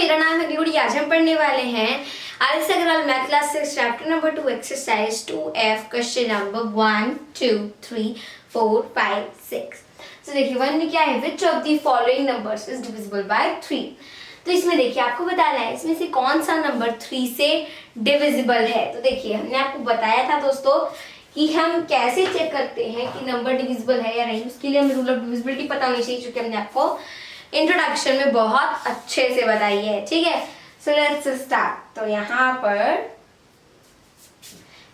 मेरा नाम है ग्लोरी। आज हम पढ़ने वाले हैं Aditya Agrawal math class 6 chapter number 2 exercise 2F question number 1 2 3 4 5 6। तो देखिए 1 में क्या है, which of the following numbers is divisible bye 3। तो इसमें देखिए आपको बताना है इसमें से कौन सा नंबर 3 से डिविजिबल है। तो देखिए हमने आपको बताया था दोस्तों कि हम कैसे चेक करते हैं कि नंबर डिविजिबल है या नहीं। उसके लिए हमें रूल ऑफ डिविजिबिलिटी पता होनी चाहिए, क्योंकि हमने आपको इंट्रोडक्शन में बहुत अच्छे से बताई है। ठीक है, सो लेट्स स्टार्ट। तो यहाँ पर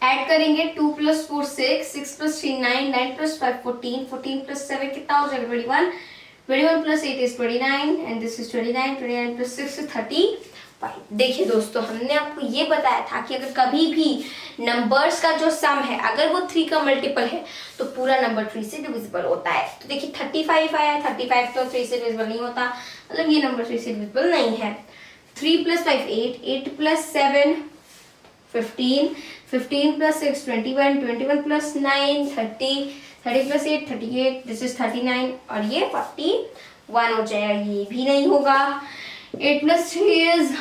ऐड करेंगे 2 + 4 6, 6 + 3 9, 9 + 5 14, 14 + 7 कितना हो जाएगा 21, 21 + 8 is 29 and this is 29, 29 + 6 is 35। देखिए दोस्तों हमने आपको ये बताया था कि अगर कभी भी नंबर्स का जो सम है अगर वो 3 का मल्टीपल है तो पूरा नंबर 3 से डिविजिबल होता है। तो देखिए 35 आया, 35 तो 3 से डिविजिबल नहीं होता, मतलब ये नंबर 3 से डिविजिबल नहीं है। 3 + 5 8, 8 + 7 15, 15 + 6 21, 21 + 9 30, 30 + 8 38, दिस इज 39 और ये 41 हो जाएगा। ये भी नहीं होगा। 8 + 3 is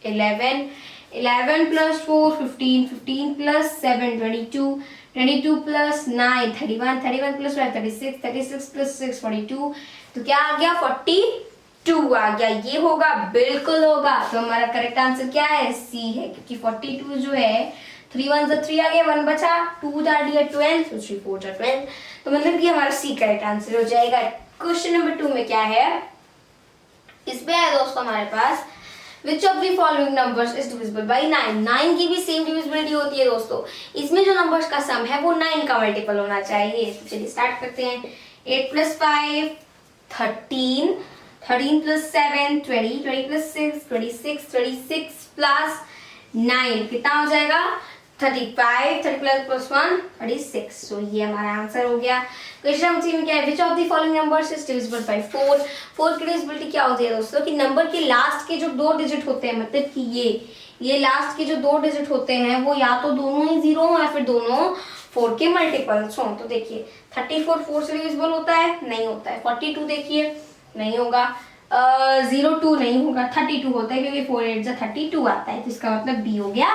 11, 11 + 4 15, 15 + 7 22, 22 + 9 31, 31 + 12 36, 36 + 6 42। तो क्या आ गया 42 आ गया। ये होगा, बिल्कुल होगा। तो हमारा करेक्ट आंसर क्या है, सी है, क्योंकि 42 जो है 3 1 = 3 आ गया, 1 बचा, 2 × 12, 3 4 × 12। तो मतलब कि हमारा सी करेक्ट आंसर हो जाएगा। क्वेश्चन नंबर 2 में क्या है, इसमें है दोस्तों हमारे पास which of the following numbers is divisible by 9। 9 की भी सेम डिविजिबिलिटी होती है दोस्तों। इसमें जो नंबर्स का सम है वो 9 का मल्टीपल होना चाहिए। तो चलिए स्टार्ट करते हैं। 8 + 5 13, 13 + 7 20, 20 + 6 26, 26 + 9 कितना हो जाएगा 35, 30 + 1 36। तो ये हमारा आंसर हो गया। क्वेश्चन नंबर 3 में क्या है, which of the following numbers is divisible bye 4। 4 की डिविजिबिलिटी क्या होती है दोस्तों कि नंबर के लास्ट के जो 2 डिजिट होते हैं, मतलब कि ये लास्ट के जो 2 डिजिट होते हैं वो या तो दोनों ही 0 हो या फिर दोनों 4 के मल्टीपल्स हों। तो देखिए 34 4 से डिविजिबल होता है, नहीं होता है। 42 देखिए नहीं होगा, 02 नहीं होगा, 32 होता है क्योंकि 4 8 = 32 आता है। तो इसका मतलब बी हो गया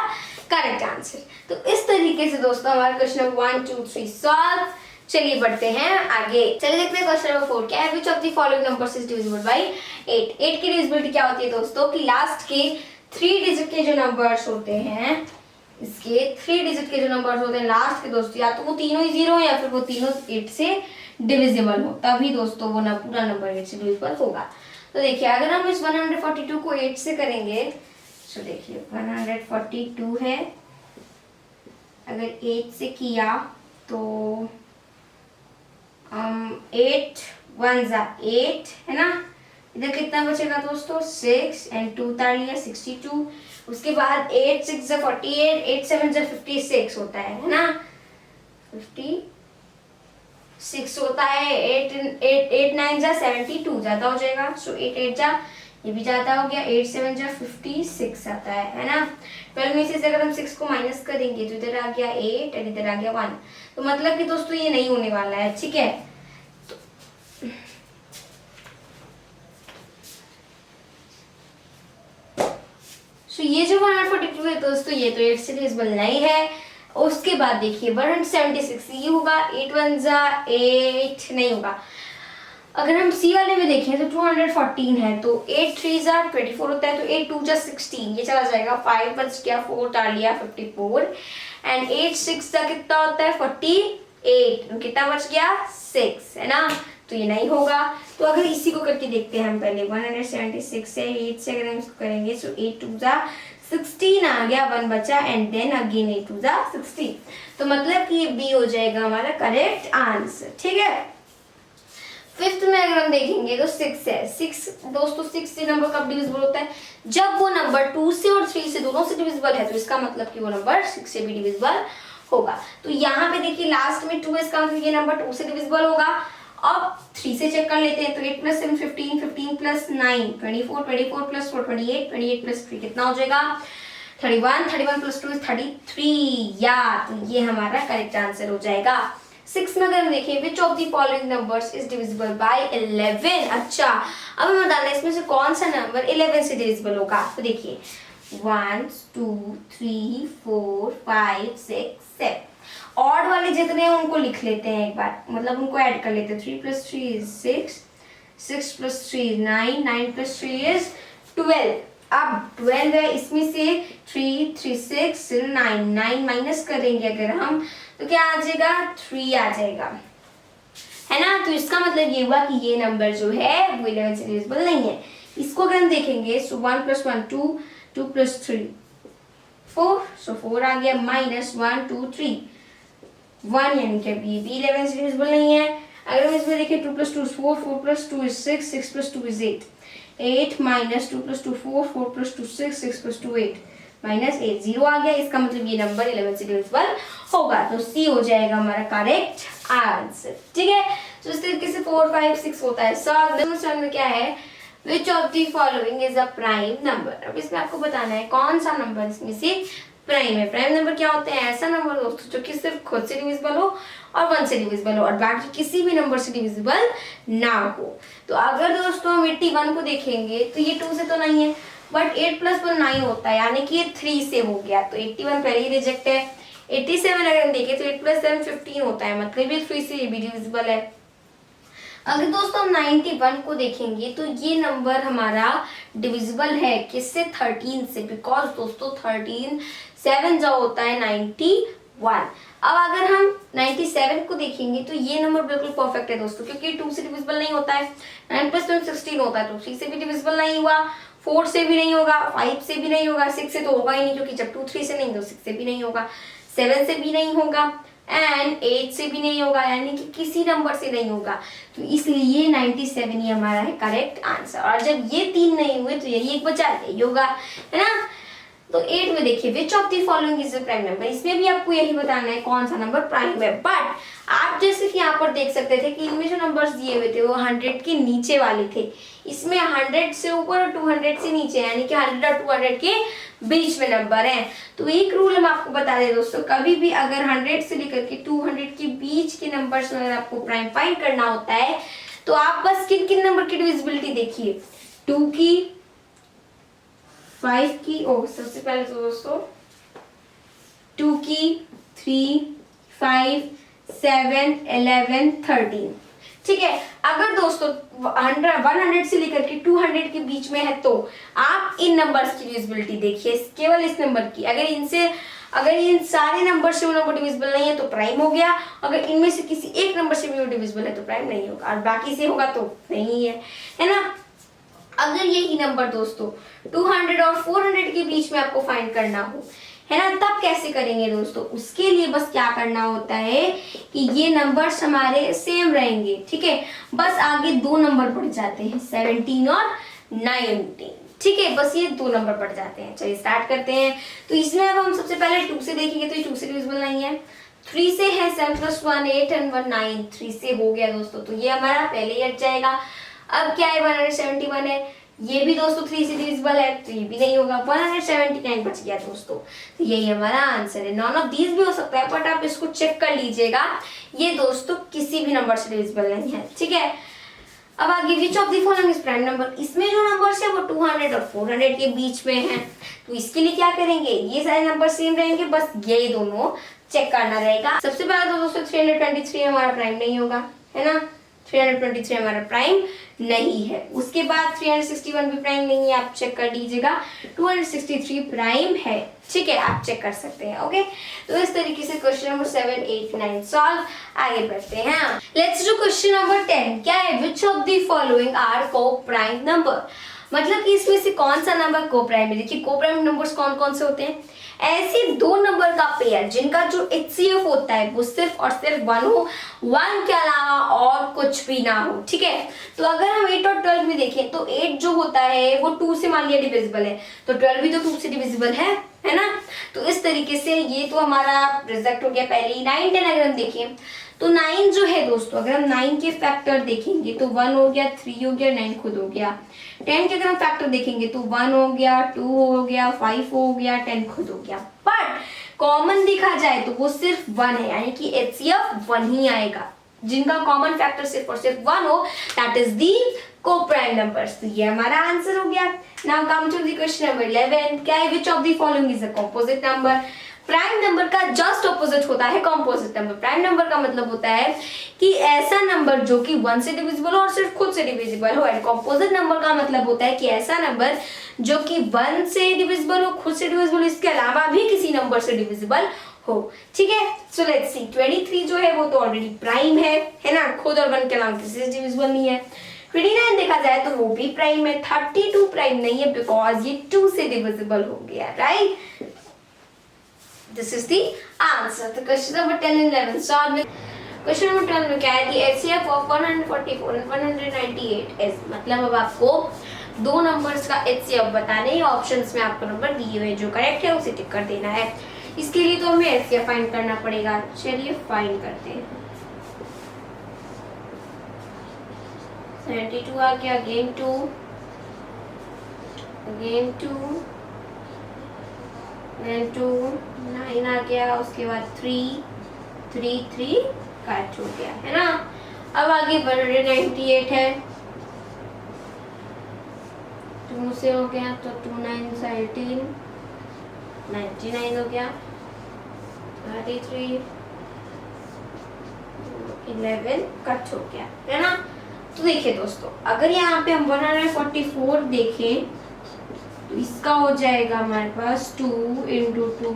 करेक्ट आंसर। तो इस तरीके से दोस्तों हमारा क्वेश्चन नंबर 1 2 3 सॉल्व। चलिए बढ़ते हैं आगे। चलिए देखते हैं क्वेश्चन नंबर 4 क्या है, which of the following numbers is divisible bye 8। 8 की डिविजिबिलिटी क्या होती है दोस्तों कि लास्ट के 3 डिजिट के जो नंबर्स होते हैं, इसके 3 डिजिट के जो नंबर्स होते हैं लास्ट के दोस्तों, या तो वो तीनों ही 0 या फिर वो तीनों 8 से डिविजिबल हो, तभी दोस्तों वो पूरा नंबर 8 से डिविजिबल होगा। तो देखिए अगर हम इस 142 को 8 से करेंगे, तो देखिए 142 है, अगर 8 से किया तो 8 1 = 8 है ना। इधर कितना बचेगा दोस्तों 6 and 2 उतार लिया 62। उसके बाद 8 6 = 48, 8 7 = 56 होता है ना, 56 होता है। 8 9 = 72 ज्यादा हो जाएगा, सो 8 8 = ये भी ज्यादा हो गया, 8 7 = 56 आता है ना। 12 में से अगर हम 6 को माइनस करेंगे तो इधर आ गया 8 और इधर आ गया 1। तो मतलब कि दोस्तों ये नहीं होने वाला है, ठीक है। तो ये जो 142 है दोस्तों ये तो 8 से डिविजिबल नहीं है। उसके बाद देखिए 176 ये होगा, 8 1 = 8 नहीं होगा। अगर हम सी वाले में देखें तो 214 है, तो 8 3 = 24 होता है, तो 8 2 = 16 ये चला जाएगा, 5 बच गया, 4 उतार लिया 54 एंड 8 6 का कितना होता है 48, कितना बच गया 6 है ना। तो ये नहीं होगा। तो अगर इसी को करके देखते हैं हम पहले 176 है, 8 से अगर हम इसको करेंगे तो 8 2 = 16 आ गया, 1 बचा एंड देन अगेन 8 2 = 16। तो मतलब कि ये बी हो जाएगा हमारा करेक्ट आंसर, ठीक है। 5th में अगर हम देखेंगे तो 6 है। 6 दोस्तों 6 से नंबर कब डिविजिबल होता है, जब वो नंबर 2 से और 3 से दोनों से डिविजिबल है, तो इसका मतलब कि वो नंबर 6 से भी डिविजिबल होगा। तो यहाँ पे देखिए लास्ट में 2 है, इसका मतलब ये नंबर 2 से डिविजिबल होगा। अब 3 से चेक कर लेते हैं, तो 8 + 7 15, 15 + 9 24, 24 + 4 28, 28 + 3 कितना हो जाएगा 31, 31 + 2 is 33 या। तो ये हमारा करेक्ट आंसर हो जाएगा। 6 में अगर हम देखें विच of the following numbers is divisible bye 11। अच्छा, अब हमें बताना है इसमें से कौन सा नंबर 11 से डिविजिबल होगा। तो देखिए 1 2 3 4 5 6 7, ऑड वाले जितने हैं उनको लिख लेते हैं एक बार, मतलब उनको ऐड कर लेते हैं। 3 + 3 इज 6, 6 + 3 इज 9, 9 + 3 इज 12। अब 12 है, इसमें से 3 3 6 9 9 माइनस करेंगे अगर हम तो क्या आ जाएगा 3 आ जाएगा, है ना। तो इसका मतलब ये हुआ कि ये नंबर जो है वो 11 से डिविजिबल नहीं है। इसको अगर हम देखेंगे सो 1 + 1 2, 2 + 3 4, सो 4 आ गया, माइनस 1 2 3 1, यानी कि अभी भी 11 से डिविजिबल नहीं है। अगर हम इसमें देखें 2 + 2 is 4, 4 + 2 is 6, 6 + 2 is 8, 8 minus 2 + 2 4, 4 + 2 6, 6 + 2 8, minus 8, 0 आ गया। इसका मतलब ये नंबर 11 से डिविजिबल होगा, तो सी हो जाएगा हमारा करेक्ट आंसर। ठीक है, तो इस तरीके से 4 5 6 होता है सॉल्व। में क्या है which of the following is a prime number. अब इसमें आपको बताना है कौन सा नंबर इसमें से प्राइम है। प्राइम नंबर क्या होते हैं, ऐसा नंबर दोस्तों जो कि सिर्फ खुद से डिविजिबल हो और 1 से डिविजिबल हो और बाकी किसी भी नंबर से डिविजिबल ना हो। तो अगर दोस्तों हम 81 को देखेंगे तो ये 2 से तो नहीं है, बट 8 + 1 9 होता है, यानी कि ये 3 से हो गया, तो 81 पहले ही रिजेक्ट है। 87 अगर हम देखें तो 8 + 7 15 होता है, मतलब ये 3 से ये भी डिविजिबल है। अगर दोस्तों हम 91 को देखेंगे तो ये नंबर हमारा डिविजिबल है किससे, 13 से, बिकॉज दोस्तों 13 7 जो होता है 91। अब अगर हम 97 को देखेंगे तो ये नंबर बिल्कुल परफेक्ट है दोस्तों, क्योंकि 2 से डिविजिबल नहीं होता है। 9 + 2 16 होता है, तो 3 से भी डिविजिबल नहीं हुआ, 4 से भी नहीं होगा, 5 से भी नहीं होगा, 6 से तो होगा ही नहीं, क्योंकि जब 2 3 से नहीं तो 6 से भी नहीं होगा, 7 से भी नहीं होगा एंड 8 से भी नहीं होगा, यानी कि किसी नंबर से नहीं होगा। तो इसलिए 97 ही हमारा है करेक्ट आंसर। और जब ये 3 नहीं हुए तो यही एक बचा, यही होगा, है ना। तो 8 में देखिए विच of the following is a prime number. इसमें भी आपको यही बताना है कौन सा नंबर प्राइम है। बट आप जैसे कि यहाँ पर देख सकते थे कि इनमें जो नंबर्स दिए हुए थे वो 100 के नीचे वाले थे, इसमें 100 से ऊपर और 200 से नीचे, यानी कि 100 और 200 के बीच में नंबर है। तो एक रूल हम आपको बता दें दोस्तों, कभी भी अगर 100 से लेकर के 200 के बीच के नंबर्स में अगर आपको प्राइम फाइंड करना होता है तो आप बस किन किन नंबर की डिविजिबिलिटी देखिए, 2 की, 5 की, सबसे पहले तो दोस्तों 2 की, 3, 5, 7, 11, 13। ठीक है, अगर दोस्तों 100 से लेकर के 200 के बीच में है तो आप इन नंबर्स की डिविजिबिलिटी देखिए, केवल इस नंबर की। अगर इन सारे नंबर से वो नंबर डिविजिबल नहीं है तो प्राइम हो गया, अगर इनमें से किसी एक नंबर से भी वो डिविजिबल है तो प्राइम नहीं होगा, और बाकी से होगा तो नहीं है ना। अगर यही नंबर दोस्तों 200 और 400 के बीच में आपको फाइंड करना हो, है ना, तब कैसे करेंगे दोस्तों। उसके लिए बस क्या करना होता है कि ये नंबर्स हमारे सेम रहेंगे, ठीक है, बस आगे 2 नंबर बढ़ जाते हैं, 17 और 19। ठीक है, बस ये 2 नंबर बढ़ जाते हैं। चलिए स्टार्ट करते हैं। तो इसमें अब हम सबसे पहले 2 से देखेंगे तो ये 2 से डिविजिबल नहीं है, 3 से है, 7 + 1 8 and 1 9, 3 से हो गया दोस्तों, तो ये हमारा पहले ही हट जाएगा। अब क्या है 171 है, ये भी दोस्तों 3 से डिविजिबल है, तो ये भी नहीं होगा, 179 बच गया दोस्तों, तो यही हमारा आंसर है। नॉन ऑफ दीज भी हो सकता है, बट आप इसको चेक कर लीजिएगा, ये दोस्तों किसी भी नंबर से डिविजिबल नहीं है। ठीक है, अब आगे विच of the following is prime number. इसमें जो नंबर्स है वो 200 और 400 के बीच में है, तो इसके लिए क्या करेंगे, ये सारे नंबर सेम रहेंगे, बस ये दोनों चेक करना रहेगा। सबसे पहले तो दोस्तों 323 हमारा प्राइम नहीं होगा, है ना, 323 हमारा प्राइम नहीं है। उसके बाद 361 भी प्राइम नहीं है, आप चेक कर लीजिएगा। 263 प्राइम है, ठीक है, आप चेक कर सकते हैं। ओके, तो इस तरीके से क्वेश्चन नंबर 7, 8, 9 सॉल्व। आगे बढ़ते हैं, लेट्स डू क्वेश्चन नंबर 10। क्या है, which of the following are co prime number. मतलब कि इसमें से कौन सा नंबर को प्राइम है। देखिए को प्राइम नंबर्स कौन कौन से होते हैं, ऐसे 2 नंबर का पेयर जिनका जो HCF होता है वो सिर्फ और सिर्फ 1 हो, 1 के अलावा और कुछ भी ना हो। ठीक है, तो अगर हम 8 और 12 में देखें तो 8 जो होता है वो 2 से मान लिया डिविजिबल है, तो 12 भी तो 2 से डिविजिबल है ना। तो इस तरीके से ये तो हमारा रिजल्ट हो गया पहले ही। 9, 10 अगर हम देखें तो 9 जो है दोस्तों, अगर हम 9 के फैक्टर देखेंगे तो 1 हो गया, 3 हो गया, 9 खुद हो गया। 10 के अगर हम फैक्टर देखेंगे तो 1 हो गया, 2 हो गया, 5 हो गया, 10 खुद हो गया। बट कॉमन देखा जाए तो वो सिर्फ 1 है, यानी कि HCF 1 ही आएगा। जिनका कॉमन फैक्टर सिर्फ और सिर्फ 1 हो, that is the coprime numbers. तो ये हमारा आंसर हो गया। Now come to the question number 11। क्या है? Which of the following is a composite number? Prime number का जस्ट ऑपोजिट होता है कंपोजिट नंबर। प्राइम नंबर का मतलब होता है कि ऐसा नंबर जो कि 1 से डिविजिबल हो और सिर्फ खुद से डिविजिबल हो, एंड कंपोजिट नंबर का मतलब होता है कि ऐसा नंबर जो कि 1 से डिविजिबल हो, खुद से डिविजिबल हो, इसके अलावा भी किसी नंबर से डिविजिबल हो। ठीक है, सो लेट्स सी। 23 जो है वो तो ऑलरेडी प्राइम है ना, खुद और 1 के अलावा किसी से डिविजिबल नहीं है। 29 देखा जाए तो वो भी प्राइम है। 32 प्राइम नहीं है बिकॉज ये 2 से डिविजिबल हो गया, right? This is the answer. तो question number 10 and 11 solve. Question number 12 में क्या है? The HCF of 144 and 198 is, मतलब अब आपको दो नंबर्स का HCF बताने हैं। ऑप्शंस में आपको नंबर दिए हुए, जो करेक्ट है उसे टिक कर देना है। इसके लिए तो हमें HCF फाइंड करना पड़ेगा। चलिए फाइंड करते हैं। 72 आ गया, अगेन 2, अगेन 2, then 2, 9 आ गया, उसके बाद 3, 3, 3 कट हो गया, है ना। अब आगे 198 है, 2 से हो गया तो 2 9 18, 99 हो गया, 33, 11 कट हो गया, है ना। तो देखिए दोस्तों, अगर यहाँ पे हम 144 देखें तो इसका हो जाएगा हमारे पास 2 into 2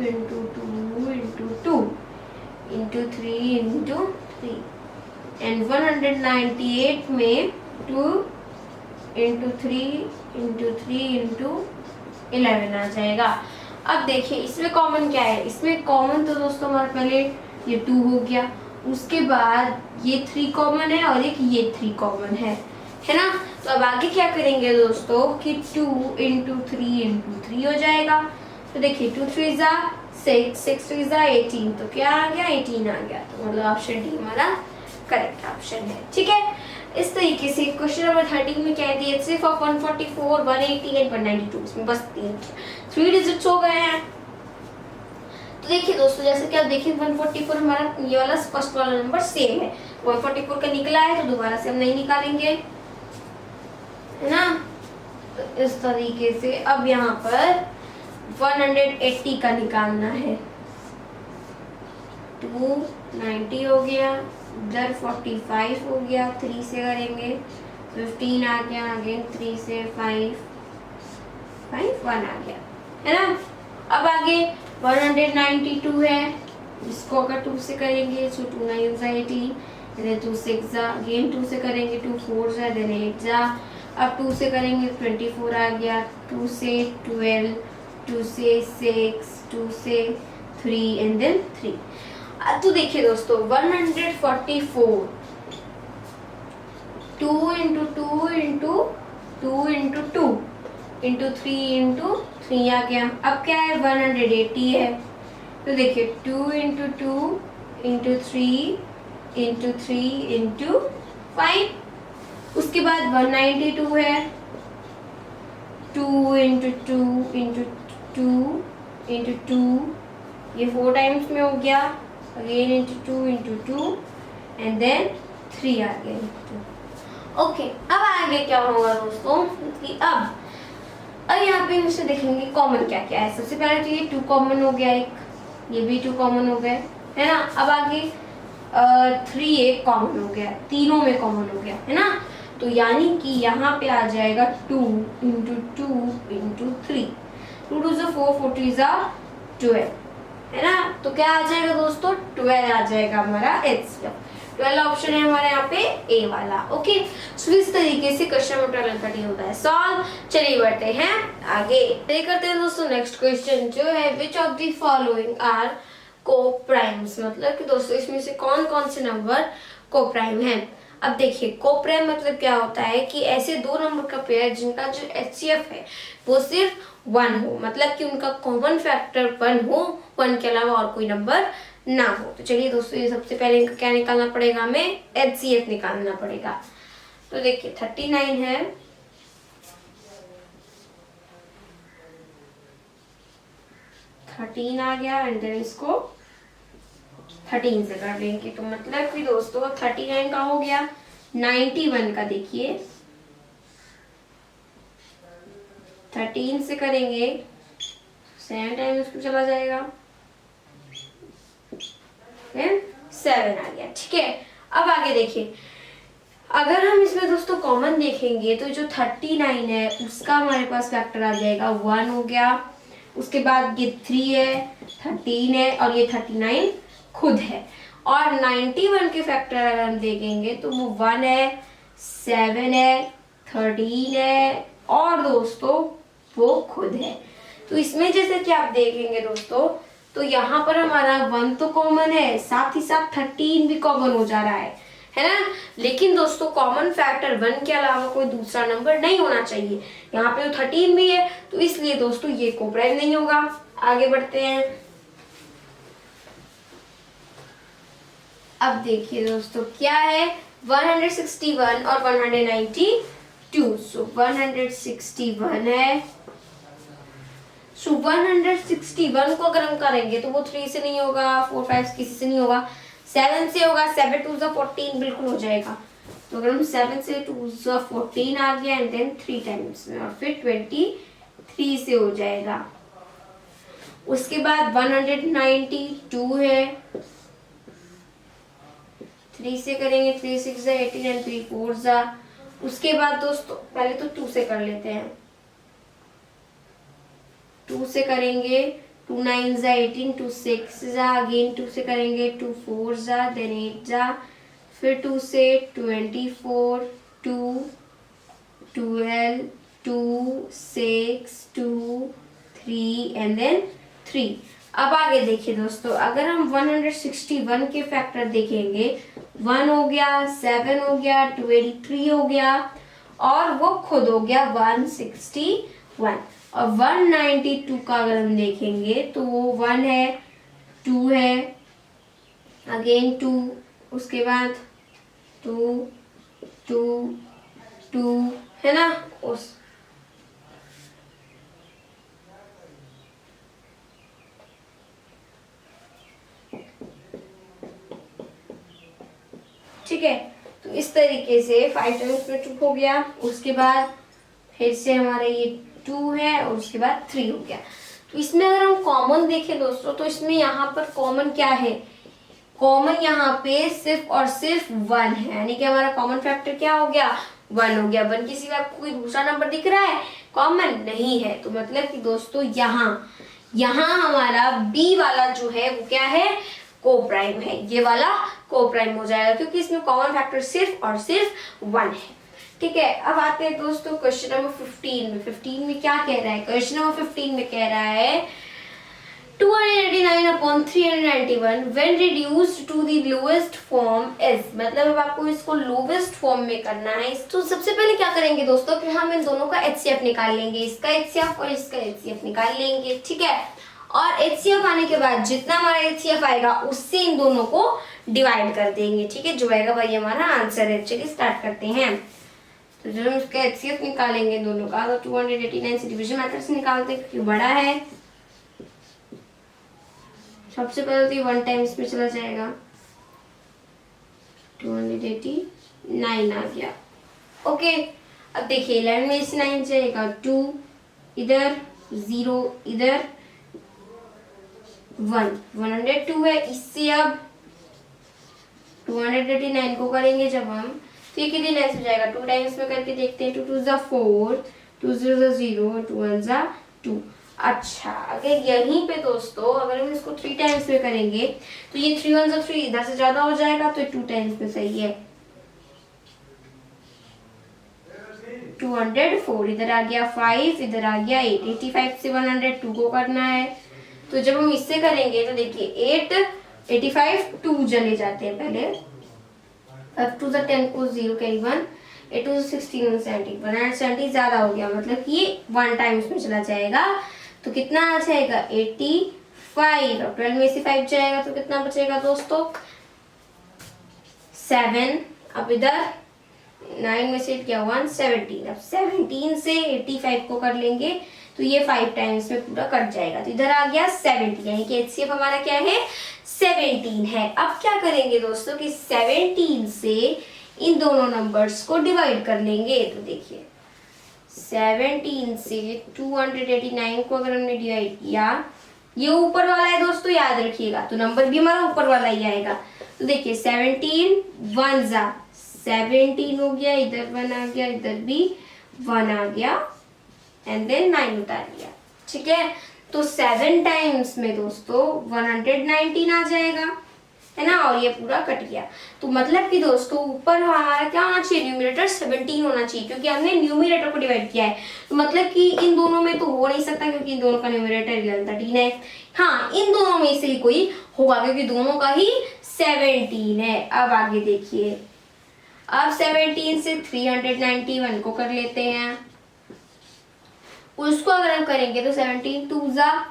into 2 into 2 into 3 into 3, and 198 में 2 इंटू 3 इंटू 3 इंटू 11 आ जाएगा। अब देखिए इसमें कॉमन क्या है? इसमें कॉमन तो दोस्तों हमारा पहले ये 2 हो गया, उसके बाद ये 3 कॉमन है और एक ये 3 कॉमन है ना। तो अब आगे क्या करेंगे दोस्तों कि 2 इंटू 3 इंटू 3 हो जाएगा। तो देखिए 2 3 जा 6, 6 3 जा 18, तो क्या आ गया? 18 आ गया। तो मतलब ऑप्शन डी हमारा करेक्ट ऑप्शन है। ठीक है, इस तरीके से क्वेश्चन नंबर 13 में क्या दिया? सिर्फ ऑफ 144, 180 एंड 192, इसमें बस 3 डिजिट्स हो गए हैं। तो देखिए दोस्तों, जैसे कि आप देखिए 144 हमारा ये वाला फर्स्ट वाला नंबर सेम है, 144 का निकला है तो दोबारा से हम नहीं निकालेंगे, है ना। तो इस तरीके से अब यहाँ पर 180 का निकालना है। 290 हो गया, इधर 45 हो गया, 3 से करेंगे 15 आ गया, अगेन 3 से 5 1 आ गया, है ना। अब आगे 192 है, इसको अगर 2 से करेंगे तो 2 9 जा 18, इधर 2 6 जा, अगेन 2 से करेंगे 2 4 जा, इधर 8 जा, अब 2 से करेंगे 24 आ गया, 2 से 12, 2 से 6, 2 से 3 एंड देन 3। तो देखिए दोस्तों 144 2 into 2 into 2 into 2 into 3 into 3 आ गया। अब क्या है? 180 है, तो देखिए 2 इंटू 2 इंटू 3 इंटू 3 इंटू 5, उसके बाद 192 है, 2 इंटू 2 इंटू 2 इंटू 2, ये 4 टाइम्स में हो गया, again into 2 into 2 and then 3 आ गया। ओके, अब आगे क्या होगा दोस्तों कि अब यहाँ पे मुझसे देखेंगे कॉमन क्या क्या है। सबसे पहले तो ये 2 कॉमन हो गया, एक ये भी 2 कॉमन हो गए, है ना। अब आगे 3 एक कॉमन हो गया, तीनों में कॉमन हो गया, है ना। तो यानी कि यहाँ पे आ जाएगा 2 इंटू 2 इंटू 3, 2 2 जा 4, 4 3 जा 12, है ना। तो क्या आ जाएगा दोस्तों? 12 आ जाएगा हमारा HCF। 12 ऑप्शन है हमारे यहाँ पे ए वाला। ओके, सो इस तरीके से क्वेश्चन नंबर 12 का डी होता है सॉल्व। चलिए बढ़ते हैं आगे, करते हैं दोस्तों नेक्स्ट क्वेश्चन जो है which of the following are coprimes, मतलब कि दोस्तों इसमें से कौन कौन से नंबर को-प्राइम है। अब देखिए को-प्राइम मतलब क्या होता है कि ऐसे दो नंबर का पेयर जिनका जो HCF है वो सिर्फ 1 हो, मतलब कि उनका कॉमन फैक्टर 1 हो, 1 के अलावा और कोई नंबर ना हो। तो चलिए दोस्तों, ये सबसे पहले इनका क्या निकालना पड़ेगा? हमें HCF निकालना पड़ेगा। तो देखिए 39 है, 13 आ गया एंड देन इसको 13 से कर देंगे। तो मतलब कि दोस्तों 39 का हो गया, 91 का देखिए 13 से करेंगे 7 टाइम इसको चला जाएगा, फिर 7 आ गया। ठीक है, अब आगे देखिए, अगर हम इसमें दोस्तों कॉमन देखेंगे तो जो 39 है उसका हमारे पास फैक्टर आ जाएगा 1 हो गया, उसके बाद ये 3 है, 13 है और ये 39 खुद है। और 91 के फैक्टर अगर हम देखेंगे तो वो 1 है, 7 है, 13 है और दोस्तों वो खुद है। तो इसमें जैसे कि आप देखेंगे दोस्तों, तो यहाँ पर हमारा 1 तो कॉमन है, साथ ही साथ 13 भी कॉमन हो जा रहा है ना। लेकिन दोस्तों कॉमन फैक्टर 1 के अलावा कोई दूसरा नंबर नहीं होना चाहिए। यहाँ पे तो 13 भी है, तो इसलिए दोस्तों ये कोप्राइम नहीं होगा। आगे बढ़ते हैं। अब देखिए दोस्तों क्या है, 161 और 192। सो 161 है, सो 161 को अगर हम करेंगे तो वो 3 से नहीं होगा, 4 5 किसी से नहीं होगा, 7 से होगा। 7 2 14 बिल्कुल हो जाएगा। तो अगर हम 7 से 2 14 आ गया एंड देन 3 टाइम्स में और फिर 23 से हो जाएगा। उसके बाद 192 है, 3 से करेंगे, 3 6 18 एंड 3 4 उसके बाद दोस्तों पहले तो 2 से कर लेते हैं। 2 से करेंगे, 2 9 18, 2 6 अगेन 2 से करेंगे, 2 4 देन 8 फिर 2 से 24, 2 12, 2 6 2 3 एंड देन 3। अब आगे देखिए दोस्तों, अगर हम 161 के फैक्टर देखेंगे, 1 हो गया, 7 हो गया, 283 हो गया और वो खुद हो गया 161। और 192 का अगर हम देखेंगे तो वो 1 है, 2 है, अगेन 2, उसके बाद 2 2 2 है ना। उस ठीक है, तो इस तरीके से 5 टाइम्स में 2 हो गया। उसके बाद फिर से हमारा ये 2 है और उसके बाद 3 हो गया। तो इसमें अगर हम कॉमन देखें दोस्तों, तो इसमें यहाँ पर कॉमन क्या है, कॉमन यहाँ पे सिर्फ और सिर्फ 1 है, यानी कि हमारा कॉमन फैक्टर क्या हो गया, 1 हो गया। 1 के सिवा आपको कोई दूसरा नंबर दिख रहा है, कॉमन नहीं है। तो मतलब कि दोस्तों यहाँ हमारा बी वाला जो है वो क्या है, कोप्राइम है। ये वाला कोप्राइम हो जाएगा क्योंकि इसमें कॉमन फैक्टर सिर्फ और सिर्फ 1 है। ठीक है, अब आते हैं दोस्तों क्वेश्चन नंबर 15 में। 15 में क्या कह रहा है, क्वेश्चन नंबर 15 में कह रहा है 289 upon 391 when reduced to the lowest form is। मतलब अब आपको इसको लोवेस्ट फॉर्म में करना है। तो सबसे पहले क्या करेंगे दोस्तों कि हम इन दोनों का HCF निकाल लेंगे, इसका HCF और इसका HCF निकाल लेंगे। ठीक है, और HCF आने के बाद जितना हमारा HCF आएगा उससे इन दोनों को डिवाइड कर देंगे। ठीक है, जो आएगा भाई हमारा आंसर है। चलिए स्टार्ट करते हैं। तो जब हम इसका HCF निकालेंगे दोनों का, तो 289 से डिवीजन मेथड से निकालते हैं क्योंकि बड़ा है। सबसे पहले तो ये 1 टाइम्स में चला जाएगा, 289 आ गया। ओके, अब देखिए 11 में से 9 जाएगा, 2 इधर, 0 इधर, 1 102 है। इससे अब 289 को करेंगे जब हम, तो ये कितने टाइम्स हो जाएगा, 2 टाइम्स में करके देखते हैं। 2 2 4, 2 0 0, 2 1 2। अच्छा, अगर यहीं पे दोस्तों अगर हम इसको 3 टाइम्स में करेंगे तो ये 3 1 3 इधर से ज्यादा हो जाएगा, तो 2 टाइम्स में सही है। 204 इधर आ गया, 5 इधर आ गया, 8 85 से 102 को करना है। तो जब हम इससे करेंगे तो देखिए 8 85 2 चले जाते हैं पहले, अब 2 10 को 0 कैरी 1, 8 2 16 17 170 ज्यादा हो गया, मतलब कि ये 1 टाइम्स में चला जाएगा। तो कितना आ जाएगा 85, और 12 में से 5 जाएगा तो कितना बचेगा दोस्तों 7। अब इधर 9 में से क्या 1 17, अब 17 से 85 को कर लेंगे तो ये 5 टाइम्स में पूरा कट जाएगा। तो इधर आ गया 70, यानी कि HCF हमारा क्या है 17 है। अब क्या करेंगे दोस्तों कि 17 से इन दोनों नंबर्स को डिवाइड कर लेंगे। तो देखिए 17 से 289 को अगर हमने डिवाइड किया, ये ऊपर वाला है दोस्तों, याद रखिएगा, तो नंबर भी हमारा ऊपर वाला ही आएगा। तो देखिए 17 1 जा 17 हो गया, इधर 1 आ गया, इधर भी 1 आ गया, एंड देन 9 उतार लिया। ठीक है, तो 7 टाइम्स में दोस्तों 119 आ जाएगा, है ना, और ये पूरा कट गया। तो मतलब कि दोस्तों ऊपर हमारा क्या होना चाहिए, न्यूमरेटर 17 होना चाहिए, क्योंकि हमने न्यूमरेटर को डिवाइड किया है। तो मतलब कि इन दोनों में तो हो नहीं सकता, क्योंकि इन दोनों का न्यूमरेटर 11 13 है। हाँ, इन दोनों में से ही कोई होगा, क्योंकि दोनों का ही 17 है। अब आगे देखिए, अब 17 से 391 को कर लेते हैं। उसको अगर हम करेंगे तो 17 2 जा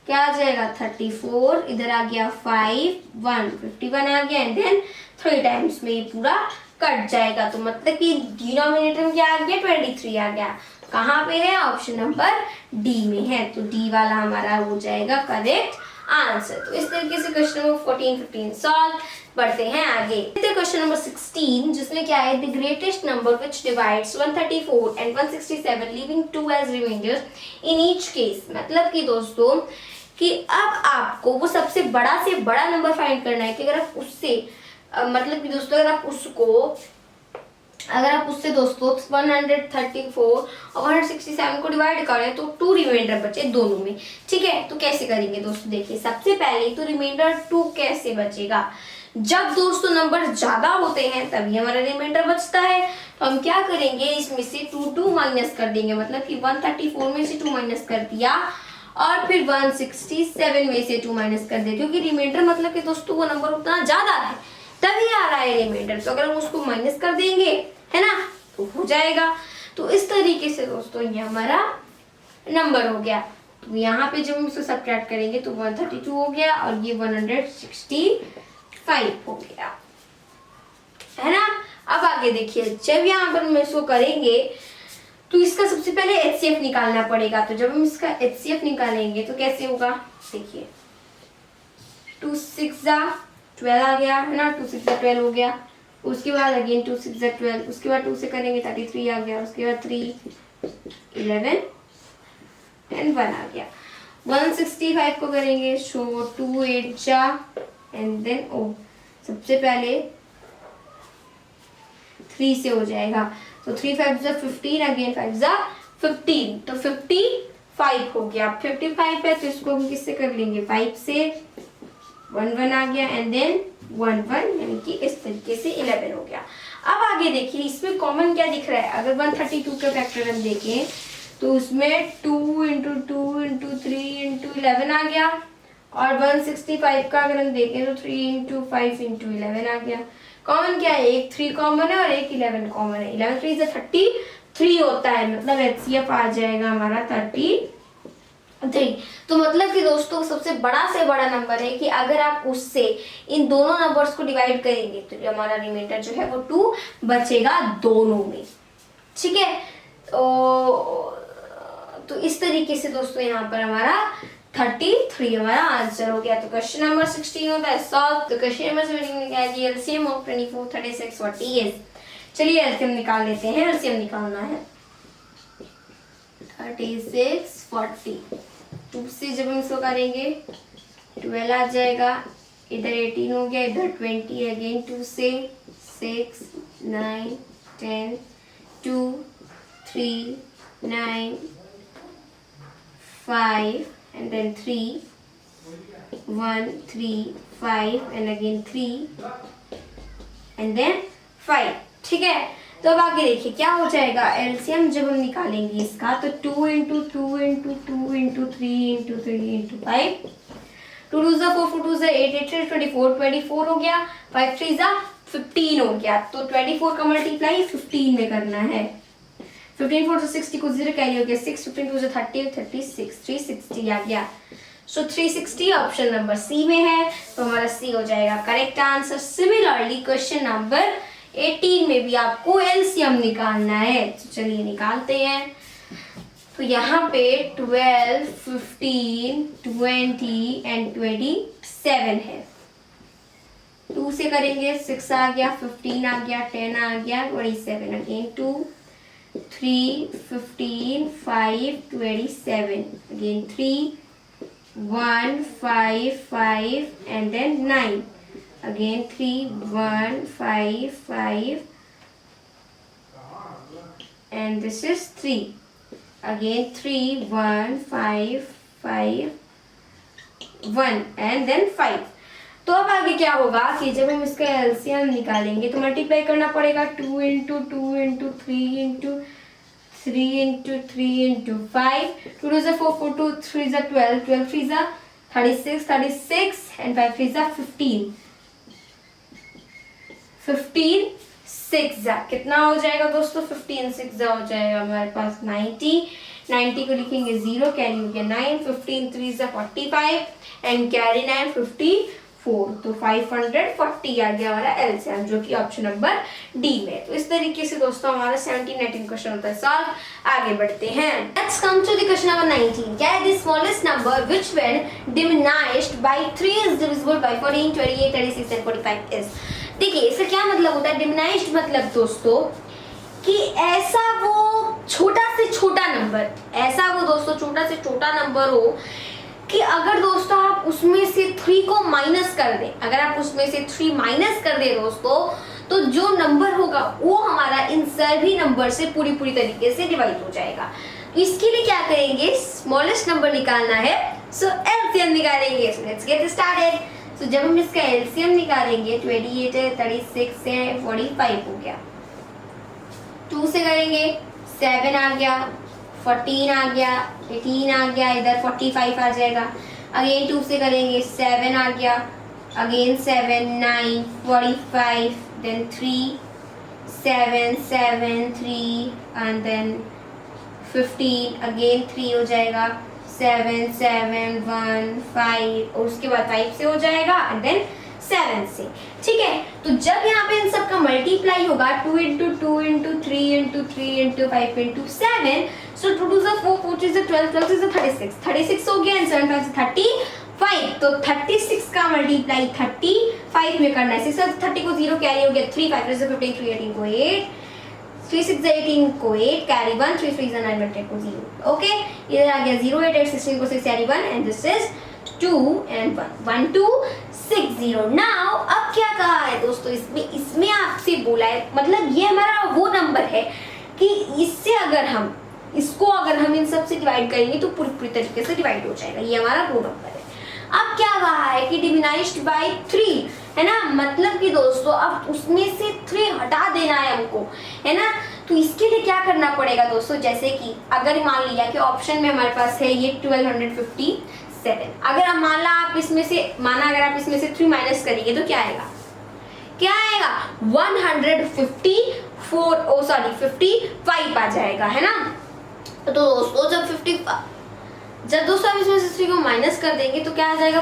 क्या आ जाएगा 34, इधर आ गया 5 1 51 आ गया, एंड देन 3 टाइम्स में ये पूरा कट जाएगा। तो मतलब कि डिनोमिनेटर में क्या आ गया 23 आ गया। कहाँ पे है, ऑप्शन नंबर डी में है। तो डी वाला हमारा हो जाएगा करेक्ट आंसर। तो इस तरीके से क्वेश्चन नंबर 14 15 सॉल्व। बढ़ते हैं आगे, क्वेश्चन नंबर 16, जिसमें क्या है, the greatest number which divides 134 and 167 leaving 2 as remainders in each case. मतलब कि दोस्तों कि अब आपको वो सबसे बड़ा से बड़ा नंबर फाइंड करना है कि अगर आप उससे मतलब कि दोस्तों अगर आप उससे दोस्तों 134 और 167 को डिवाइड करें तो 2 रिमाइंडर बचे दोनों में। ठीक है, तो कैसे करेंगे दोस्तों, देखिए सबसे पहले तो रिमाइंडर 2 कैसे बचेगा, जब दोस्तों नंबर ज्यादा होते हैं तभी हमारा रिमाइंडर बचता है। तो हम क्या करेंगे, इसमें से 2 माइनस कर देंगे, मतलब कि 134 में से 2 माइनस कर दिया, और फिर 167 में से 2 माइनस कर दिया, क्योंकि रिमाइंडर मतलब कि दोस्तों वो नंबर उतना ज्यादा है तभी आ रहा है रिमाइंडर। तो अगर हम उसको माइनस कर देंगे, है ना, तो हो जाएगा। तो इस तरीके से दोस्तों ये हमारा नंबर हो गया। तो यहाँ पे जब हम इसको सब्ट्रैक्ट करेंगे तो 132 हो गया, और ये 165 हो गया, है ना। अब आगे देखिए, जब यहाँ पर हम इसको करेंगे तो इसका सबसे पहले HCF निकालना पड़ेगा। तो जब हम इसका HCF निकालेंगे तो कैसे होगा, देखिए 2 6 जा 12 आ गया, है ना, 2 6 जा 12 हो गया। उसके बाद अगेन 2 6 जा 12, उसके बाद 2 से करेंगे 33 आ गया, उसके बाद 3 11 एंड 1 आ गया। 165 को करेंगे, सो 2 8 जा एंड देन सबसे पहले 3 से हो जाएगा, तो 3 5 जा 15, अगेन 5 जा 15, तो 55 हो गया। 55 है तो इसको हम किससे कर लेंगे, 5 से 1 1 आ गया, एंड देन 1 1, यानी कि इस तरीके से 11 हो गया। अब आगे देखिए, इसमें कॉमन क्या दिख रहा है, अगर 132 का फैक्टर हम देखें तो उसमें 2 × 2 × 3 × 11 आ गया, और 165 का अगर हम देखें तो 3 × 5 × 11 आ गया। कॉमन क्या है, एक 3 कॉमन है और एक 11 कॉमन है। 11 3 से 33 होता है, मतलब HCF आ जाएगा हमारा 33। तो मतलब कि दोस्तों सबसे बड़ा से बड़ा नंबर है कि अगर आप उससे इन दोनों नंबर्स को डिवाइड करेंगे तो हमारा रिमाइंडर जो है वो 2 बचेगा दोनों में। ठीक है, तो इस तरीके से दोस्तों यहाँ पर हमारा 33 हमारा आंसर हो गया। तो क्वेश्चन नंबर 16 होता है सॉल्व। तो क्वेश्चन नंबर 17 में क्या है, एलसीएम ऑफ 24 36 40 is। चलिए एलसीएम निकाल लेते हैं, एलसीएम निकालना है 36 40, 2 से जब हम इसको करेंगे 12 आ जाएगा, इधर 18 हो गया, इधर 20, अगेन 2 से 6 9 10 2 3 9 5 and then 3 1 3 5 and again 3 and then 5। ठीक है, तो अब आगे देखिए क्या हो जाएगा, एलसीएम जब हम निकालेंगे इसका तो 2 × 2 × 2 × 3 × 3 × 5, 2 2 जा 4 4 2 जा 8 8 24 24 हो गया, 5 3 जा 15 हो गया। तो 24 का मल्टीप्लाई 15 में करना है, 15 4 से 60 को 0 कैरी हो गया, 6 15 2 से 30 36 360 आ गया। सो 360 ऑप्शन नंबर सी में है, तो हमारा सी हो जाएगा correct answer. Similarly question number 18 में भी आपको एलसीएम निकालना है, तो चलिए निकालते हैं। तो यहाँ पे 12, 15, 20 एंड 27 है। 2 से करेंगे 6 आ गया, 15 आ गया, 10 आ गया, 27 again 2, 3, 15, 5, 27 again 3, 1, 5, 5 and then 9 again 3, 1, 5, 5 and this is 3 again 3, 1, 5, 5 1 and then 5। तो अब आगे क्या होगा कि जब हम इसका एलसीएम निकालेंगे तो मल्टीप्लाई करना पड़ेगा 2 into 2 into 3 into 3 into 3 into 5, 2 2 4, 4 2 3 12, 12 3 36, 36 and 5 3 15, 15 6 कितना हो जाएगा दोस्तों? 15 6 हो जाएगा हमारे पास 90, 90 को लिखेंगे 0, कैरी हो गया 9, 15 3 45 एंड कैरी 9 54, तो 540 आ गया हमारा एलसीएम, जो कि ऑप्शन नंबर डी में। तो इस तरीके से दोस्तों हमारा 17 18 क्वेश्चन होता है सॉल्व। आगे बढ़ते हैं। Let's come to the question number 19। क्या है the smallest number which when diminished by 3 is divisible by 14, 28, 36 and 45 is. देखिए इसका क्या मतलब होता है? डिमिनिश्ड मतलब दोस्तों कि ऐसा वो छोटा से छोटा नंबर, ऐसा वो दोस्तों छोटा से छोटा नंबर हो कि अगर दोस्तों आप उसमें से 3 को माइनस कर दें, अगर आप उसमें से 3 माइनस कर दें दोस्तों, तो जो नंबर होगा वो हमारा इन सभी नंबर से पूरी तरीके से डिवाइड हो जाएगा। इसके लिए क्या करेंगे? स्मॉलेस्ट नंबर निकालना है, सो एलसीएम निकालेंगे। So let's get started. तो जब हम इसका एलसीएम निकालेंगे 28 है, 36 है, 45 हो गया। 2 से करेंगे 7 आ गया, 14 आ गया, 18 आ गया, इधर 45 आ जाएगा। अगेन 2 से करेंगे 7 आ गया, again 7 9 45, then 3 7 7 3 and then 15 again 3 हो जाएगा, 7 7 1 5 और उसके बाद 5 से हो जाएगा एंड देन 7 से। ठीक है, तो जब यहाँ पे इन सब का मल्टीप्लाई होगा 2 into 2 into 3 into 3 into 5 into 7, सो 2 2 4 4 3 12 12 6 36, 36 हो गया एंड 7 5 35, तो 36 का मल्टीप्लाई 35 में करना है। 6 30 को 0 कैरी हो गया, 3 5 15 3 18 को 8, 3 6 18 को 8 कैरी 1, 3 3 9 10 को 0। ओके, इधर आ गया 0 8 8 16 को 6 carry 1 and this is 2 and 1 1 2 6 0। Now अब क्या कहा है दोस्तों? इसमें आपसे बोला है, मतलब ये हमारा वो नंबर है कि इससे अगर हम इन सब से डिवाइड करेंगे तो पूरी तरीके से डिवाइड हो जाएगा। ये हमारा वो नंबर है। अब क्या कहा है कि डिमिनिश्ड बाय 3, है ना, मतलब कि दोस्तों अब उसमें से 3 हटा देना है हमको, है ना। तो इसके लिए क्या करना पड़ेगा दोस्तों? जैसे कि अगर मान लिया कि ऑप्शन में हमारे पास है ये 1257, अगर आप अगर आप इसमें से 3 माइनस करेंगे तो क्या आएगा? 55 आ जाएगा, है ना। तो दोस्तों जब दोस्तों आप इसमें से 3 को माइनस कर देंगे तो क्या आ जाएगा?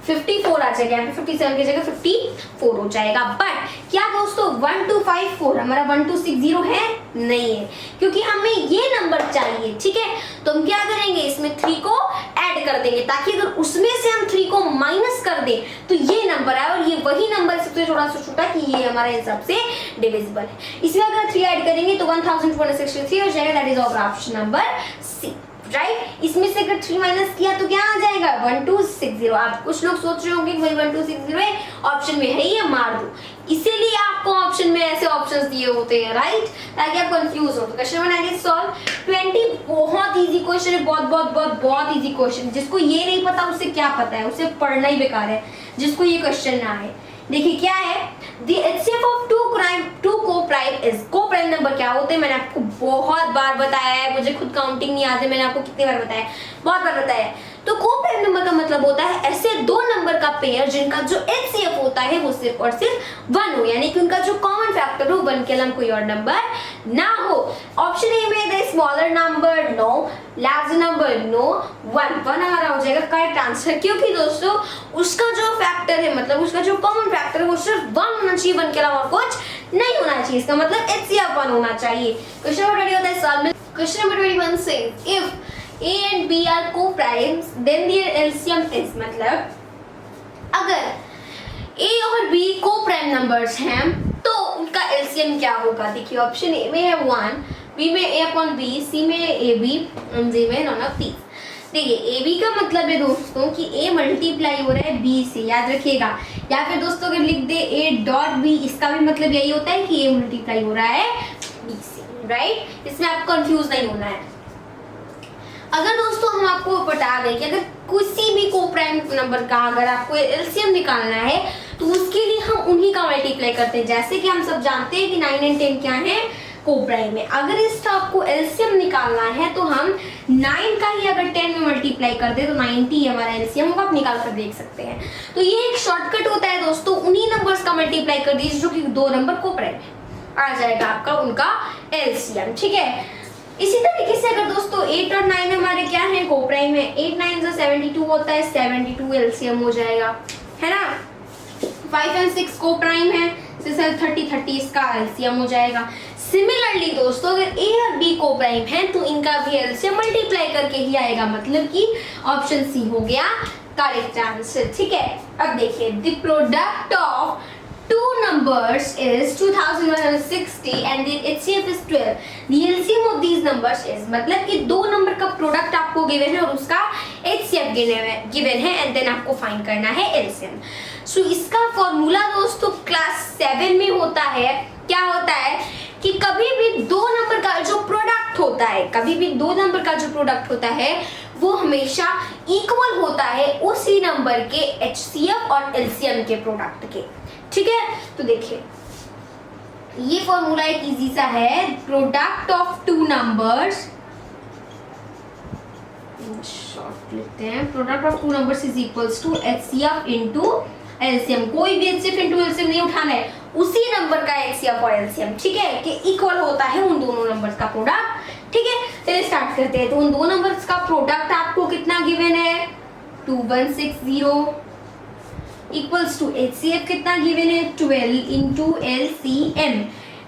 54 आ जाएगा, 57 की जगह 54 हो जाएगा। बट क्या दोस्तों 1254 हमारा 1260 है? नहीं है, क्योंकि हमें ये नंबर चाहिए। ठीक है, तो हम क्या करेंगे? इसमें 3 को ऐड कर देंगे, ताकि अगर उसमें से हम 3 को माइनस कर दें तो ये नंबर आए, और ये वही नंबर सबसे थोड़ा सा छोटा कि ये हमारे हिसाब से डिविजिबल है। इसमें अगर 3 ऐड करेंगे तो 1263 हो जाएगा, that is option number C, right. इसमें से अगर 3 माइनस किया तो क्या आ जाएगा? 1260। आप कुछ लोग सोच रहे होंगे भाई 1260 है, ऑप्शन में है ये, मार दो। इसीलिए आपको ऑप्शन में ऐसे ऑप्शंस दिए होते हैं, राइट, ताकि आप कंफ्यूज हो। तो क्वेश्चन नंबर 9 सॉल्व 20। बहुत इजी क्वेश्चन है, बहुत इजी क्वेश्चन। जिसको ये नहीं पता उसे क्या पता है, उसे पढ़ना ही बेकार है जिसको ये क्वेश्चन ना आए। देखिए क्या है, the HCF of two co-prime is, co-prime number क्या होते हैं? मैंने आपको बहुत बार बताया है, मुझे खुद काउंटिंग नहीं आती, मैंने आपको कितनी बार बताया? बहुत बार बताया है। तो को-प्राइम नंबर का मतलब होता है ऐसे दो नंबर का पेयर जिनका जो HCF होता है वो सिर्फ और सिर्फ 1 हो, यानी कि उनका जो कॉमन फैक्टर हो 1 के अलावा कोई और नंबर ना हो। ऑप्शन ए में the smaller number no, larger number no, 1 हमारा हो जाएगा करेक्ट आंसर, क्योंकि दोस्तों उसका जो फैक्टर है, मतलब उसका जो कॉमन फैक्टर है वो सिर्फ 1 होना चाहिए, 1 के अलावा कुछ नहीं होना चाहिए। इसका मतलब HCF 1 होना चाहिए। क्वेश्चन नंबर 20 होता है solve Question number 21 says if A and B are co-primes then their LCM is, मतलब अगर A और B co-prime numbers हैं तो उनका LCM क्या होगा। देखिए ऑप्शन ए में है 1, बी में a अपॉन बी, सी में ए बी, डी में नॉन ऑफ दीज। देखिए ए बी का मतलब है दोस्तों कि a मल्टीप्लाई हो रहा है b से, याद रखिएगा। या फिर दोस्तों अगर लिख दे a डॉट b, इसका भी मतलब यही होता है कि a मल्टीप्लाई हो रहा है b से, राइट। इसमें आपको कंफ्यूज नहीं होना है। अगर दोस्तों हम आपको बता दें कि अगर किसी भी को प्राइम नंबर का अगर आपको एलसीएम निकालना है तो उसके लिए हम उन्हीं का मल्टीप्लाई करते हैं। जैसे कि हम सब जानते हैं कि 9 एंड 10 क्या है, को प्राइम है। अगर इसका आपको एलसीएम निकालना है तो हम 9 का ही अगर 10 में मल्टीप्लाई कर दे तो 90 हमारा एलसीएम होगा, आप निकाल कर देख सकते हैं। तो ये एक शॉर्टकट होता है दोस्तों, उन्हीं नंबर्स का मल्टीप्लाई कर दीजिए जो कि 2 नंबर को प्राइम है, आ जाएगा आपका उनका एलसीएम, ठीक है। इसी तरीके से अगर दोस्तों 8 और 9 हमारे क्या है, को प्राइम है, 8 9 से 72 होता है, 72 एलसीएम हो जाएगा, है ना। 5 एंड 6 को प्राइम है, 6 30 30 इसका एलसीएम हो जाएगा। सिमिलरली दोस्तों अगर ए और बी को प्राइम है तो इनका भी एलसीएम मल्टीप्लाई करके ही आएगा, मतलब कि ऑप्शन सी हो गया करेक्ट आंसर, ठीक है। अब देखिए the product of two numbers is 2160 and the HCF is 12. The LCM of these numbers is, मतलब कि 2 नंबर का प्रोडक्ट आपको गिवन है और उसका HCF गिवन है एंड देन आपको फाइंड करना है LCM। सो इसका फॉर्मूला दोस्तों क्लास 7 में होता है। क्या होता है कि कभी भी 2 नंबर का जो प्रोडक्ट होता है, कभी भी 2 नंबर का जो प्रोडक्ट होता है वो हमेशा इक्वल होता है उसी नंबर के HCF और LCM के प्रोडक्ट के, ठीक है। तो देखिए ये फॉर्मूला एक इजी सा है, प्रोडक्ट ऑफ 2 नंबर्स, शॉर्ट लिखते हैं, product of 2 numbers is equals to HCF into LCM। कोई भी HCF इनटू LCM नहीं उठाना है, उसी नंबर का HCF और LCM, ठीक है, कि इक्वल होता है उन दोनों नंबर्स का प्रोडक्ट, ठीक है। चलिए स्टार्ट करते हैं। तो उन 2 नंबर्स का प्रोडक्ट आपको कितना गिवन है, 2160 इक्वल्स टू HCF कितना गिवन है, 12 इंटू LCM।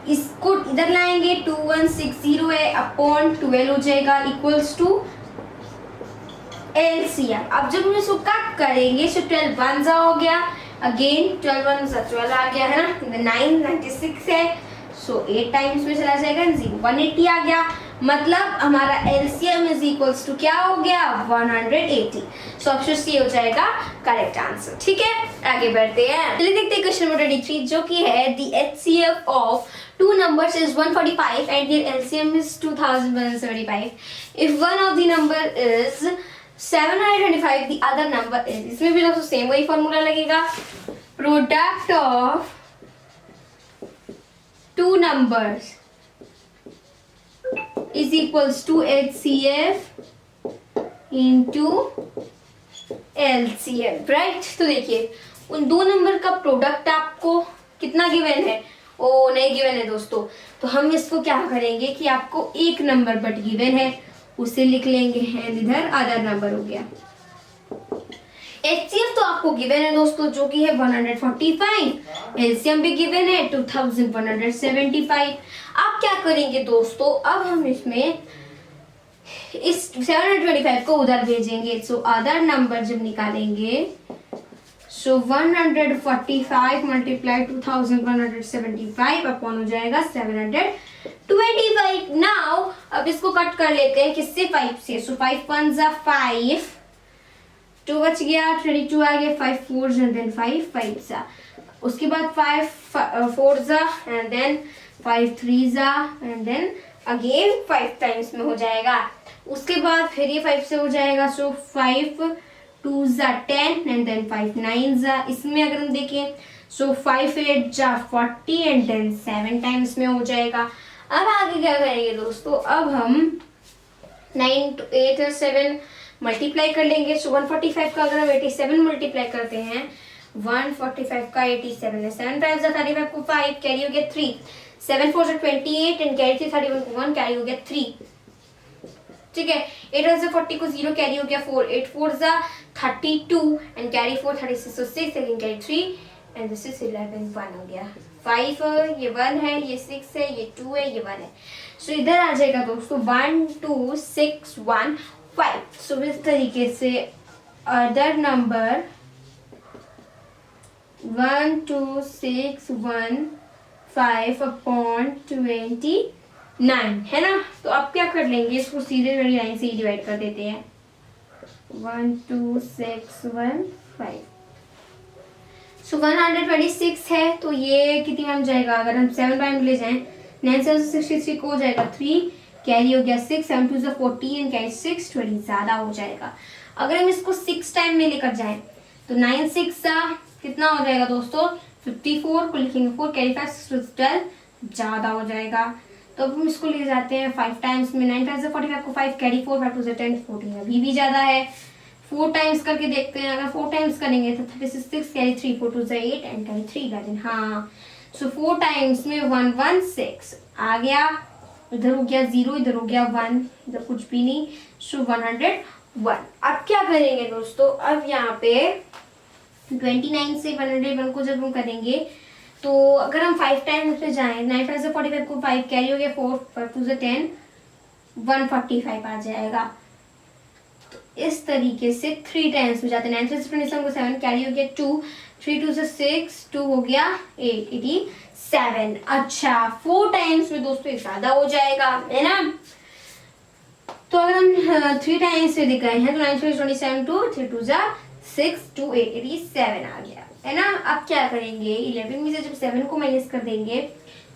इसको इधर लाएंगे, 2160 है अपॉन 12 हो जाएगा इक्वल्स टू LCM। अब जब हम इसको कट करेंगे तो 12 1 जा हो गया, अगेन 12 1 जा 12 आ गया, है ना। 9 96 है, सो 8 टाइम्स में चला जाएगा, 180 आ गया, मतलब हमारा LCM इज इक्वल्स टू क्या हो गया, 180। सो ऑप्शन सी हो जाएगा करेक्ट आंसर, ठीक है। आगे बढ़ते हैं, चलिए देखते हैं क्वेश्चन नंबर 23 जो कि है the HCF of 2 numbers is 145 and their LCM is 2175. If one of the number is 725, the other number is, इसमें भी दोस्तों सेम वही फॉर्मूला लगेगा, product of 2 numbers is equals to HCF into LCM, right. तो देखिए उन 2 number का product आपको कितना गिवन है, ओ नहीं गिवन है दोस्तों, तो हम इसको क्या करेंगे कि आपको एक नंबर बट गिवन है उसे लिख लेंगे एंड इधर अदर नंबर हो गया। HCF तो आपको गिवन है दोस्तों जो कि है 145, LCM भी गिवन है 2175। अब क्या करेंगे दोस्तों, अब हम इसमें इस 725 को उधर भेजेंगे, सो अदर नंबर जब निकालेंगे, सो 145 मल्टीप्लाई 2175 अपॉन हो जाएगा 725। नाउ अब इसको कट कर लेते हैं किससे, 5 से, सो 5 1 जा 5, 2 बच गया, 22 आ गया, 5 4 एंड देन 5 5 जा, उसके बाद 5 4 जा एंड देन 5 3 जा एंड देन अगेन 5 टाइम्स में हो जाएगा। उसके बाद फिर ये 5 से हो जाएगा, सो 5 2 जा 10 एंड देन 5 9 जा, इसमें अगर हम देखें सो 5 8 जा 40 एंड देन 7 टाइम्स में हो जाएगा। अब आगे क्या करेंगे दोस्तों, अब हम 9 8 और 7 मल्टीप्लाई कर लेंगे, सो 145 का अगर हम 87 मल्टीप्लाई करते हैं, 145 का 87 है, 7 टाइम्स 35 को 5 कैरी हो गया 3, 7 4 28 एंड कैरी थी 31 को 1 कैरी हो गया 3, ठीक है। 8 से 40 को 0 कैरी हो गया 4, 8 4 जा 32 and carry 4 36 so 6 again carry 3 and this is 11 1 हो गया। 5 है, ये 1 है, ये 6 है, ये 2 है, ये 1 है। सो इधर आ जाएगा दोस्तों 1 2 6 1 5। सो इस तरीके से अदर नंबर 1 2 6 1 5 अपॉन 29 है ना। तो अब क्या कर लेंगे, इसको सीधे वाली लाइन से ही डिवाइड कर देते हैं। 1 2 6 1 5। सो 126 है, तो ये कितनी बन जाएगा, अगर हम 7 बाय ले जाएं 9 7 63 को हो जाएगा 3, कैरी हो गया 6, 7 2 14 कैरी 6, 20 ज्यादा हो जाएगा। अगर हम इसको 6 टाइम में लेकर जाएं तो 9 6 कितना हो जाएगा दोस्तों 54 को लिखेंगे 4 कैरी 5 6 12 ज्यादा हो जाएगा। तो अब हम इसको ले जाते हैं 5 टाइम्स में, 9 5 45 को 5 कैरी 4 5 2 10 14 अभी भी ज्यादा है। 4 टाइम्स करके देखते हैं, अगर 4 टाइम्स करेंगे तो 36 कैरी 3 4 2 8 एंड कैरी 3 गार्डन। हाँ, सो 4 टाइम्स में 116 आ गया, इधर हो गया 0, इधर हो गया 1, इधर कुछ भी नहीं। सो 101। अब क्या करेंगे दोस्तों, अब यहाँ पे 29 से 101 को जब हम करेंगे तो अगर हम 5 टाइम्स पे जाएं 9 5 से 45 को 5 कैरी हो गया 4 5 2 10 145 आ जाएगा। तो इस तरीके से 3 टाइम्स में जाते हैं 9 3 से 27 को 7 कैरी हो गया 2 3 2 से 6 2 हो गया 8 87। अच्छा 4 टाइम्स में दोस्तों ज्यादा हो जाएगा है ना। तो अगर हम 3 टाइम्स से दिख रहे हैं तो 9 3 27 2 3 2 6 2 8 87 आ गया है ना। अब क्या करेंगे 11 में से जब 7 को माइनस कर देंगे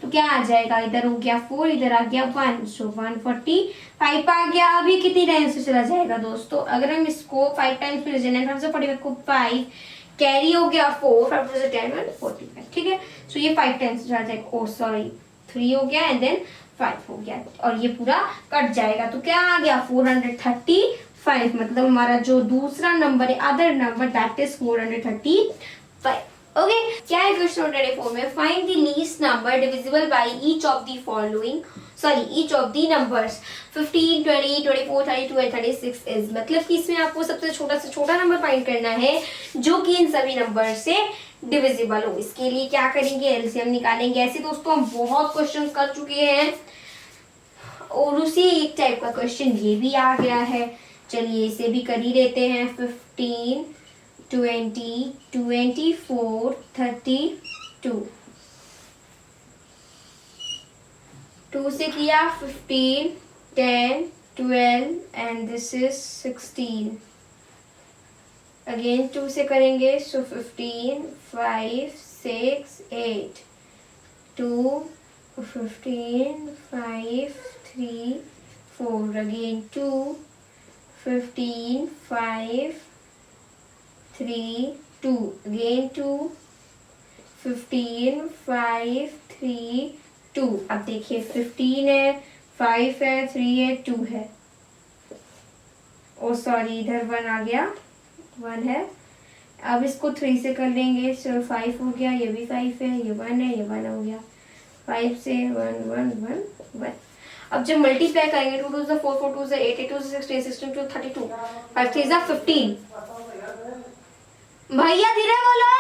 तो क्या आ जाएगा, इधर हो गया 4 इधर आ गया 1, सो 145 आ गया। अभी कितनी टाइम्स से चला जाएगा दोस्तों, अगर हम इसको 5 टाइम्स में ले जाए 9 45 को 5 कैरी हो गया 4 5 से 10 145 ठीक है। सो ये 5 टाइम्स चला जाएगा, ओ सॉरी 3 हो गया एंड देन 5 हो गया और ये पूरा कट जाएगा। तो क्या आ गया 435, मतलब हमारा जो दूसरा नंबर है other number that is 435। Okay, क्या है क्वेश्चन नंबर 24 में, find the least number divisible by each of the following each of the numbers 15 20 24 32 and 36 is, मतलब कि इसमें आपको सबसे छोटा से छोटा नंबर फाइंड करना है जो कि इन सभी नंबर से डिविजिबल हो। इसके लिए क्या करेंगे, एलसीएम निकालेंगे। ऐसे दोस्तों हम बहुत क्वेश्चन कर चुके हैं और उसी एक टाइप का क्वेश्चन ये भी आ गया है। चलिए इसे भी कर ही लेते हैं। 15 20 24 32 2 से किया 15 10 12 एंड दिस इज 16। अगेन 2 से करेंगे सो 15 5 6 8 2 15 5 3 4 अगेन 2 15 5 3 2 again 2 15 5 3 2। अब देखिए 15 है 5 है 3 है 2 है, ओ सॉरी इधर 1 आ गया 1 है। अब इसको 3 से कर लेंगे सो 5 हो गया, ये भी 5 है, ये 1 है, ये 1 हो गया। 5 से 1 1 1 1। अब जब मल्टीप्लाई करेंगे 2 2 4 4 2 8 8 2 16 16 2 32 5 3 15। भैया धीरे बोलो।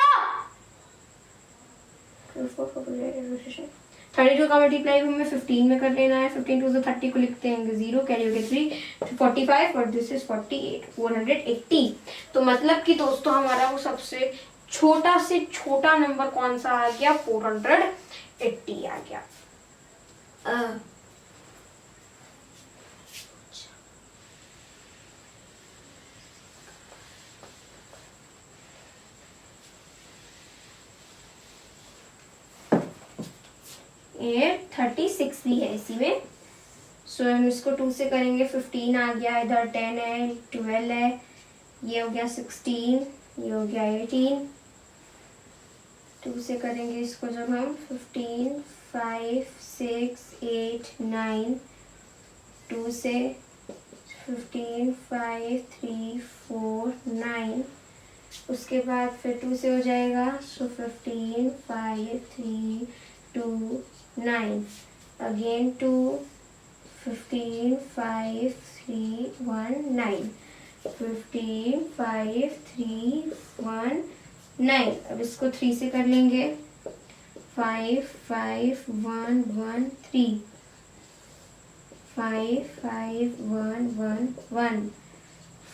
32 का मल्टीप्लाई हमें 15 में कर लेना है। 15 2 30 को लिखते हैं 0 कैरी हो गया 3 45 और दिस इज 48 480। तो मतलब कि दोस्तों हमारा वो सबसे छोटा से छोटा नंबर कौन सा आ गया 480 आ गया। ये 36 भी है इसी में। सो हम इसको 2 से करेंगे 15 आ गया, इधर 10 है 12 है, ये हो गया 16, ये हो गया 18। 2 से करेंगे इसको जब हम 15 5 6 8 9 2 से 15 5 3 4 9 उसके बाद फिर 2 से हो जाएगा सो 15 5 3 2 9 अगेन 2 15 5 3 1 9 15 5 3 1 9। अब इसको 3 से कर लेंगे 5 5 1 1 3 5 5 1 1 1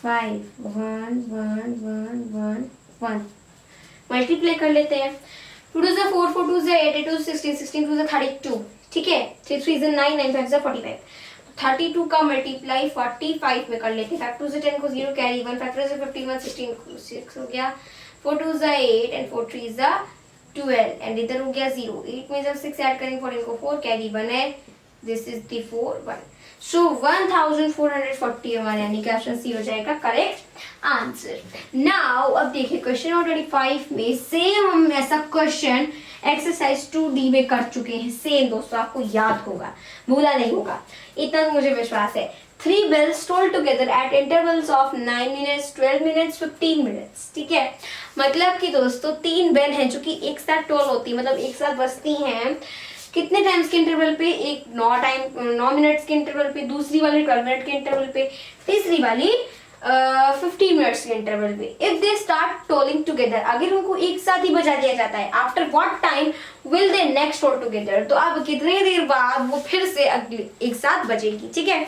5 1 1 1 1 1 मल्टीप्लाई कर लेते हैं। 2 2 4 4 2 8 8 2 16 16 2 32, ठीक है। 3 3 9 9 5 45, 32 का मल्टीप्लाई 45 में कर लेते हैं। 5 2 से 10 को 0 कैरी 1, 5 3 से 51 16 6 हो गया, 4 2 8 एंड 4 3 12 एंड इधर हो गया 0। 8 में जब 6 ऐड करेंगे 14 को 4 कैरी 1 है, दिस इज द 4 1। सो 1440 हमारे यानी कि ऑप्शन सी हो जाएगा करेक्ट आंसर। नाउ अब देखिए क्वेश्चन नंबर 25 में सेम हम ऐसा क्वेश्चन एक्सरसाइज 2D में कर चुके हैं। सेम दोस्तों, आपको याद होगा, भूला नहीं होगा, इतना तो मुझे विश्वास है। 3 bells toll together at intervals of 9 minutes, 12 minutes, 15 minutes, ठीक है। मतलब कि दोस्तों 3 बेल हैं जो कि एक साथ टोल होती है, मतलब एक साथ बजती हैं। कितने टाइम्स के इंटरवल पे? एक 9 मिनट्स के इंटरवल पे, दूसरी वाली 12 मिनट के इंटरवल पे, तीसरी वाली 15 मिनट्स के इंटरवल पे। If they start tolling together, अगर उनको एक साथ ही बजा दिया जाता है, after what time will they next toll together, तो अब कितने देर बाद वो फिर से अगली एक साथ बजेगी, ठीक है।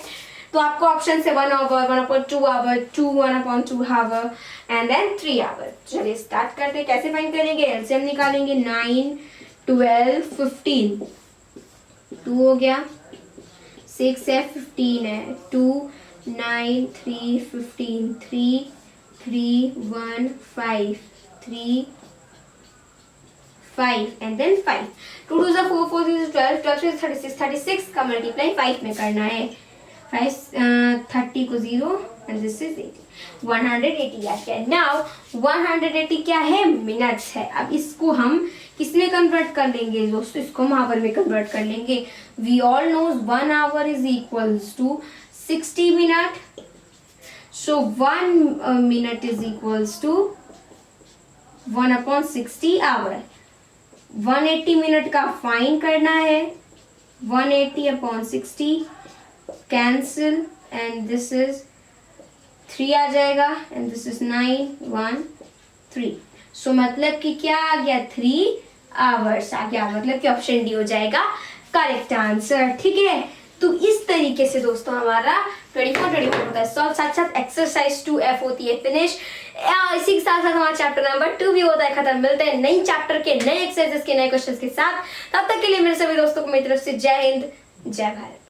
तो आपको ऑप्शन से 1 hour, 1/2 hour, 2 1/2 hour and then 3 hour. चलिए स्टार्ट करते हैं। कैसे फाइंड करेंगे? एलसीएम निकालेंगे। 9 12 15, 2 हो गया, 6 है, 15 है, 2 9 3 15, 3 3 1 5 3 5 and then 5, 2 2 4 4 3 12 12 से 36, 36 का मल्टीप्लाई 5 में करना है। 5 30 को 0 and this is 80, 180 आ गया। नाउ 180 क्या है? मिनट्स है। अब इसको हम किसमें कन्वर्ट कर लेंगे दोस्तों? इसको हम आवर में कन्वर्ट कर लेंगे। We all knows 1 hour is equals to 60 minute, so 1 minute is equals to 1/60 hour. 180 minute का फाइंड करना है। 180/60 कैंसिल एंड दिस इज 3 आ जाएगा एंड दिस इज 9 1 3। सो मतलब कि क्या आ गया? 3 आवर्स आ गया। मतलब कि ऑप्शन डी हो जाएगा करेक्ट आंसर, ठीक है। तो इस तरीके से दोस्तों हमारा 24 होता है सॉल्व। साथ साथ एक्सरसाइज 2F होती है फिनिश। इसी के साथ साथ हमारा चैप्टर नंबर 2 भी होता है खत्म। मिलते हैं नई चैप्टर के नए एक्सरसाइजेस के नए क्वेश्चंस के साथ। तब तक के लिए मेरे सभी दोस्तों को मेरी तरफ से जय हिंद, जय भारत।